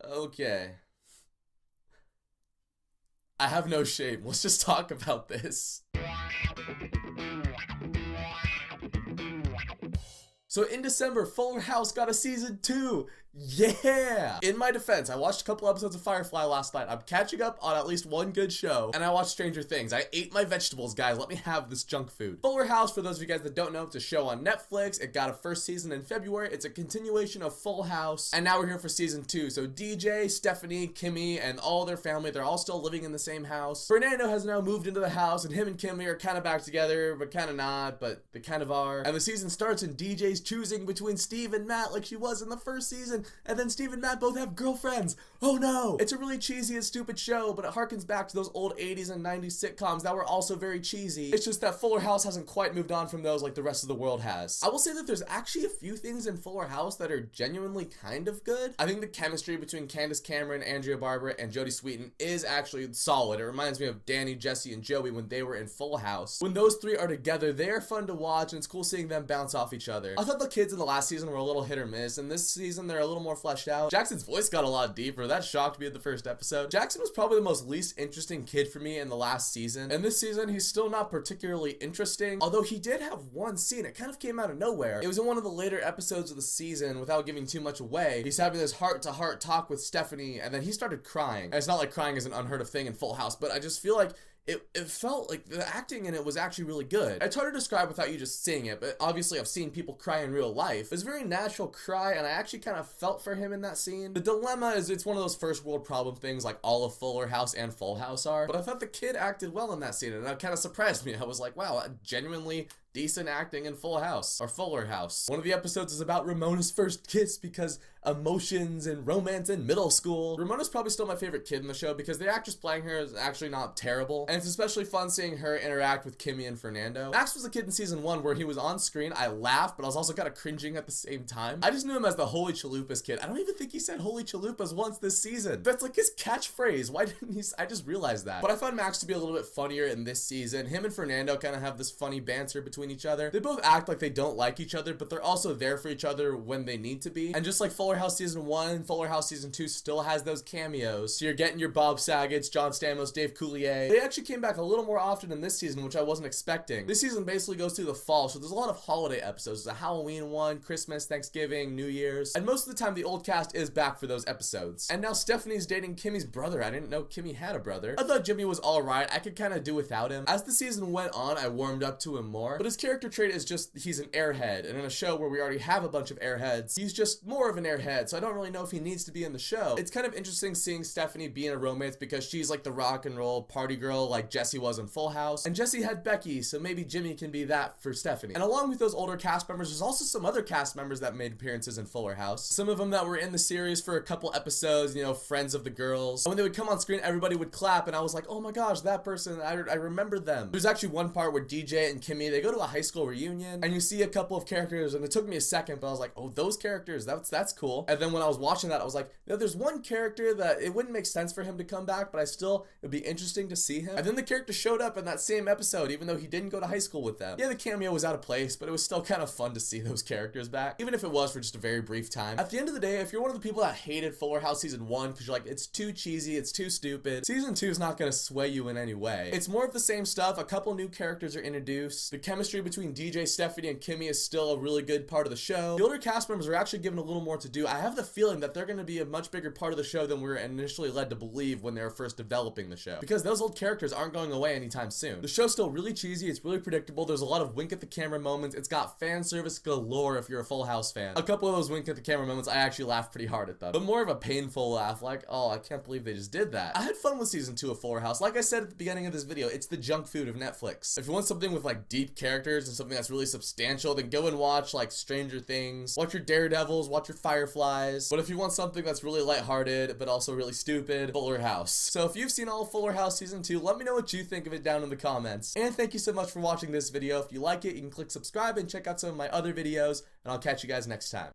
Okay. I have no shame. Let's just talk about this. So in December, Fuller House got a season 2. Yeah! In my defense, I watched a couple episodes of Firefly last night. I'm catching up on at least one good show, and I watched Stranger Things. I ate my vegetables, guys. Let me have this junk food. Fuller House, for those of you guys that don't know, it's a show on Netflix. It got a first season in February. It's a continuation of Full House, and now we're here for season 2. So DJ, Stephanie, Kimmy, and all their family, they're all still living in the same house. Fernando has now moved into the house, and him and Kimmy are kind of back together, but kind of not, but they kind of are. And the season starts, and DJ's choosing between Steve and Matt like she was in the first season, and then Steve and Matt both have girlfriends. Oh no! It's a really cheesy and stupid show, but it harkens back to those old 80s and 90s sitcoms that were also very cheesy. It's just that Fuller House hasn't quite moved on from those like the rest of the world has. I will say that there's actually a few things in Fuller House that are genuinely kind of good. I think the chemistry between Candace Cameron, Andrea Barber, and Jodie Sweetin is actually solid. It reminds me of Danny, Jesse, and Joey when they were in Full House. When those three are together, they are fun to watch, and it's cool seeing them bounce off each other. I thought the kids in the last season were a little hit or miss, and this season they're a little more fleshed out. Jackson's voice got a lot deeper. That shocked me at the first episode. Jackson was probably the most least interesting kid for me in the last season, and this season he's still not particularly interesting, although he did have one scene. It kind of came out of nowhere. It was in one of the later episodes of the season. Without giving too much away, he's having this heart-to-heart talk with Stephanie, and then he started crying. And it's not like crying is an unheard of thing in Full House, but I just feel like it felt like the acting in it was actually really good. It's hard to describe without you just seeing it, but obviously I've seen people cry in real life. It was a very natural cry, and I actually kind of felt for him in that scene. The dilemma is it's one of those first world problem things like all of Fuller House and Full House are, but I thought the kid acted well in that scene, and that kind of surprised me. I was like, wow, genuinely decent acting in Full House, or Fuller House. One of the episodes is about Ramona's first kiss because emotions and romance in middle school. Ramona's probably still my favorite kid in the show because the actress playing her is actually not terrible, and it's especially fun seeing her interact with Kimmy and Fernando. Max was a kid in season 1 where he was on screen. I laughed, but I was also kind of cringing at the same time. I just knew him as the Holy Chalupas kid. I don't even think he said Holy Chalupas once this season. That's like his catchphrase. Why didn't he? I just realized that. But I found Max to be a little bit funnier in this season. Him and Fernando kind of have this funny banter between each other. They both act like they don't like each other, but they're also there for each other when they need to be. And just like Fuller House season 1, Fuller House season 2 still has those cameos. So you're getting your Bob Saget's, John Stamos, Dave Coulier. They actually came back a little more often in this season, which I wasn't expecting. This season basically goes through the fall, so there's a lot of holiday episodes. There's a Halloween one, Christmas, Thanksgiving, New Year's, and most of the time the old cast is back for those episodes. And now Stephanie's dating Kimmy's brother. I didn't know Kimmy had a brother. I thought Jimmy was alright. I could kind of do without him. As the season went on, I warmed up to him more, but his character trait is just he's an airhead, and in a show where we already have a bunch of airheads, he's just more of an airhead, so I don't really know if he needs to be in the show. It's kind of interesting seeing Stephanie be in a romance because she's like the rock and roll party girl like Jesse was in Full House, and Jesse had Becky, so maybe Jimmy can be that for Stephanie. And along with those older cast members, there's also some other cast members that made appearances in Fuller House. Some of them that were in the series for a couple episodes, you know, friends of the girls. And when they would come on screen, everybody would clap, and I was like, oh my gosh, that person, I remember them. There's actually one part where DJ and Kimmy, they go to a high school reunion, and you see a couple of characters, and it took me a second, but I was like, oh, those characters, that's cool. And then when I was watching that, I was like, you know, there's one character that it wouldn't make sense for him to come back, but it'd be interesting to see him. And then the character showed up in that same episode, even though he didn't go to high school with them. Yeah, the cameo was out of place, but it was still kind of fun to see those characters back, even if it was for just a very brief time. At the end of the day, if you're one of the people that hated Fuller House season 1 because you're like, it's too cheesy, it's too stupid, season 2 is not going to sway you in any way. It's more of the same stuff. A couple new characters are introduced. The chemistry between DJ, Stephanie, and Kimmy is still a really good part of the show. The older cast members are actually given a little more to do. I have the feeling that they're going to be a much bigger part of the show than we were initially led to believe when they were first developing the show, because those old characters aren't going away anytime soon. The show's still really cheesy, it's really predictable, there's a lot of wink at the camera moments, it's got fan service galore if you're a Full House fan. A couple of those wink at the camera moments, I actually laughed pretty hard at them, but more of a painful laugh, like, oh, I can't believe they just did that. I had fun with season 2 of Fuller House. Like I said at the beginning of this video, it's the junk food of Netflix. If you want something with like deep characters and something that's really substantial, then go and watch like Stranger Things, watch your Daredevils, watch your Fireflies. But if you want something that's really lighthearted but also really stupid, Fuller House. So if you've seen all of Fuller House season 2, let me know what you think of it down in the comments. And thank you so much for watching this video. If you like it, you can click subscribe and check out some of my other videos, and I'll catch you guys next time.